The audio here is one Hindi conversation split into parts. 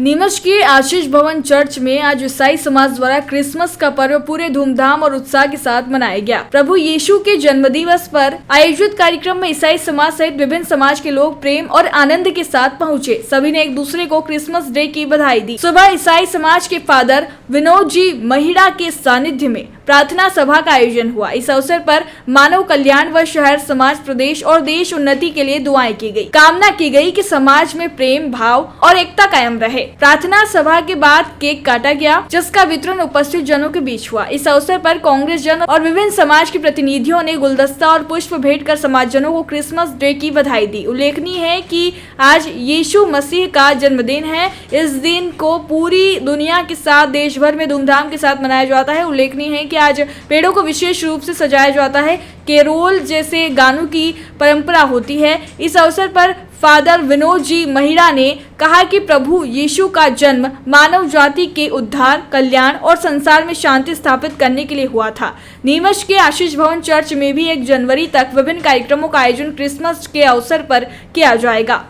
नीमच के आशीष भवन चर्च में आज ईसाई समाज द्वारा क्रिसमस का पर्व पूरे धूमधाम और उत्साह के साथ मनाया गया। प्रभु यीशु के जन्म दिवस पर आयोजित कार्यक्रम में ईसाई समाज सहित विभिन्न समाज के लोग प्रेम और आनंद के साथ पहुंचे। सभी ने एक दूसरे को क्रिसमस डे की बधाई दी। सुबह ईसाई समाज के फादर विनोद जी महिड़ा के सानिध्य में प्रार्थना सभा का आयोजन हुआ। इस अवसर पर मानव कल्याण व शहर समाज प्रदेश और देश उन्नति के लिए दुआएं की गई। कामना की गई कि समाज में प्रेम भाव और एकता कायम रहे। प्रार्थना सभा के बाद केक काटा गया, जिसका वितरण उपस्थित जनों के बीच हुआ। इस अवसर पर कांग्रेस जन और विभिन्न समाज के प्रतिनिधियों ने गुलदस्ता और पुष्प भेंट कर समाजजनों को क्रिसमस डे की बधाई दी। उल्लेखनीय है कि आज यीशु मसीह का जन्मदिन है। इस दिन को पूरी दुनिया के साथ देश भर में धूमधाम के साथ मनाया जाता है। उल्लेखनीय है कि आज पेड़ों को विशेष रूप से सजाया जाता है। केरोल जैसे गानों की परंपरा होती है। इस अवसर पर फादर विनोद जी महिड़ा ने कहा कि प्रभु यीशु का जन्म मानव जाति के उद्धार, कल्याण और संसार में शांति स्थापित करने के लिए हुआ था। नीमच के आशीष भवन चर्च में भी 1 जनवरी तक विभिन्न कार्यक्रमों का आयोजन क्रिसमस के अवसर पर किया जाएगा।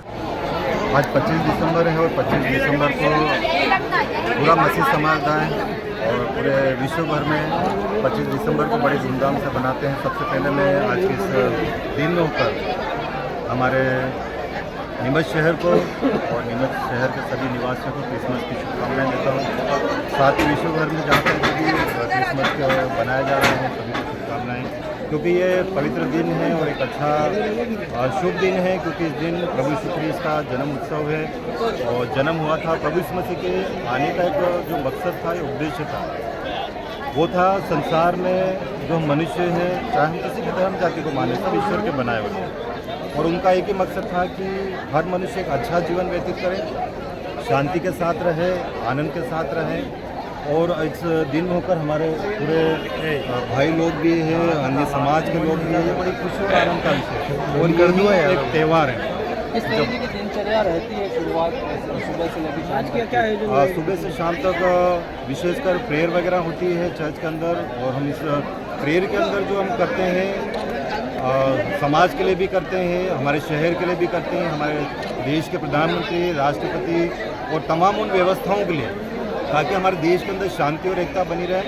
आज 25 दिसंबर है और 25 दिसंबर को पूरा मसीह समाज है और पूरे विश्व भर में 25 दिसंबर को बड़ी धूमधाम से बनाते हैं। सबसे पहले मैं आज के इस दिन में होकर हमारे नीमच शहर को और नीमच शहर के सभी निवासियों को क्रिसमस की शुभकामनाएं देता हूँ। साथ ही विश्व भर में जहाँ पर भी क्रिसमस को बनाया जा रहा है सभी को शुभकामनाएं, क्योंकि ये पवित्र दिन है और एक अच्छा शुभ दिन है, क्योंकि इस दिन प्रभु यीशु ख्रीस्त का जन्म उत्सव है और जन्म हुआ था। प्रभु यीशु मसीह के आने का एक जो मकसद था, ये उद्देश्य था, वो था संसार में जो मनुष्य है, चाहे हम किसी भी धर्म जाति को माने, सब ईश्वर के बनाए हुए हैं और उनका एक ही मकसद था कि हर मनुष्य एक अच्छा जीवन व्यतीत करे, शांति के साथ रहे, आनंद के साथ रहे। और इस दिन में होकर हमारे पूरे भाई लोग भी हैं, अन्य समाज के लोग भी हैं, ये बड़ी खुशी और आनंद का विषय है और एक त्यौहार है। इस तरीके की दिनचर्या रहती है शुरुआत सुबह से लेकर आज क्या आयोजन? सुबह से शाम तक विशेषकर प्रेयर वगैरह होती है चर्च के अंदर, और हम इस प्रेयर के अंदर जो हम करते हैं समाज के लिए भी करते हैं, हमारे शहर के लिए भी करते हैं, हमारे देश के प्रधानमंत्री, राष्ट्रपति और तमाम उन व्यवस्थाओं के लिए, ताकि हमारे देश के अंदर शांति और एकता बनी रहे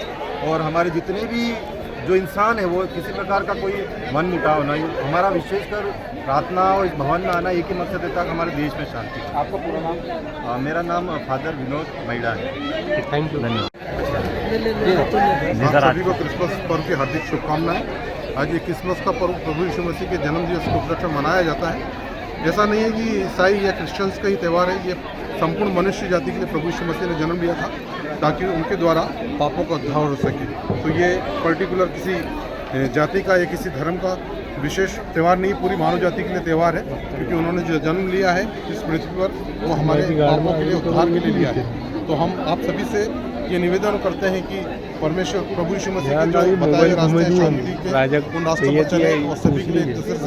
और हमारे जितने भी जो इंसान है वो किसी प्रकार का कोई मन मुटाव नहीं। हमारा विशेषकर प्रार्थना और इस भवन में आना एक ही मकसद देता है कि हमारे देश में शांति। आपका पूरा नाम? मेरा नाम फादर विनोद महिड़ा है। थैंक यू, धन्यवाद। सभी को क्रिसमस पर्व की हार्दिक शुभकामनाएं। आज ये क्रिसमस का पर्व प्रभु यीशु मसीह के जन्म दिवस के उपलक्ष्य में मनाया जाता है। ऐसा नहीं है कि ईसाई या क्रिश्चियंस का ही त्यौहार है, ये संपूर्ण मनुष्य जाति के लिए प्रभु यीशु मसीह ने जन्म लिया था ताकि उनके द्वारा पापों का उद्धार हो सके। तो ये पर्टिकुलर किसी जाति का या किसी धर्म का विशेष त्यौहार नहीं, पूरी मानव जाति के लिए त्यौहार है, क्योंकि उन्होंने जो जन्म लिया है इस पृथ्वी पर वो हमारे पापों के लिए, उद्धार के लिए लिया है। तो हम आप सभी से ये निवेदन करते हैं कि परमेश्वर प्रभु यीशु मसीह के जो बताए रास्ते शांति के, उन रास्तों पर चले और सभी के लिए एक दूसरे से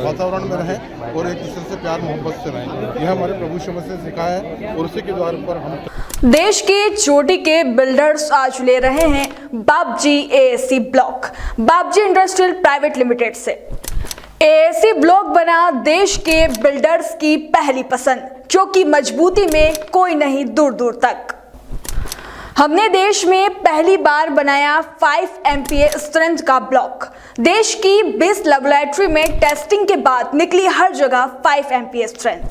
वातावरण में रहें और एक दूसरे से प्यार मोहब्बत से रहें। यह हमारे प्रभु यीशु मसीह ने सिखाया है और उसी के द्वार पर हम देश के चोटी के बिल्डर्स आज ले रहे हैं बाबजी एएसी ब्लॉक। बाबजी इंडस्ट्रियल प्राइवेट लिमिटेड से एएसी ब्लॉक बना देश के बिल्डर्स की पहली पसंद, जो कि मजबूती में कोई नहीं दूर दूर तक। हमने देश में पहली बार बनाया 5 MPa स्ट्रेंथ का ब्लॉक। देश की 20 लैबोरेटरी में टेस्टिंग के बाद निकली हर जगह 5 MPa स्ट्रेंथ।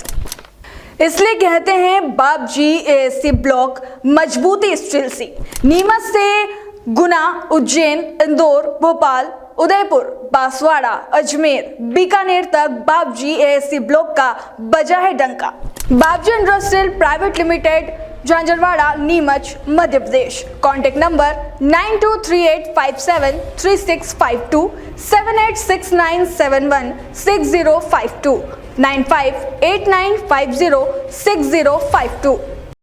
इसलिए कहते हैं बाबजी एएसी ब्लॉक मजबूती स्टील सी। नीमच से गुना, उज्जैन, इंदौर, भोपाल, उदयपुर, बांसवाड़ा, अजमेर, बीकानेर तक बाबजी एएसी ब्लॉक का बजा है डंका। Babji industrial private limited, Jhanjharwada, Neemuch, Madhya Pradesh. Contact number 9238573652, 7869716052, 9589506052।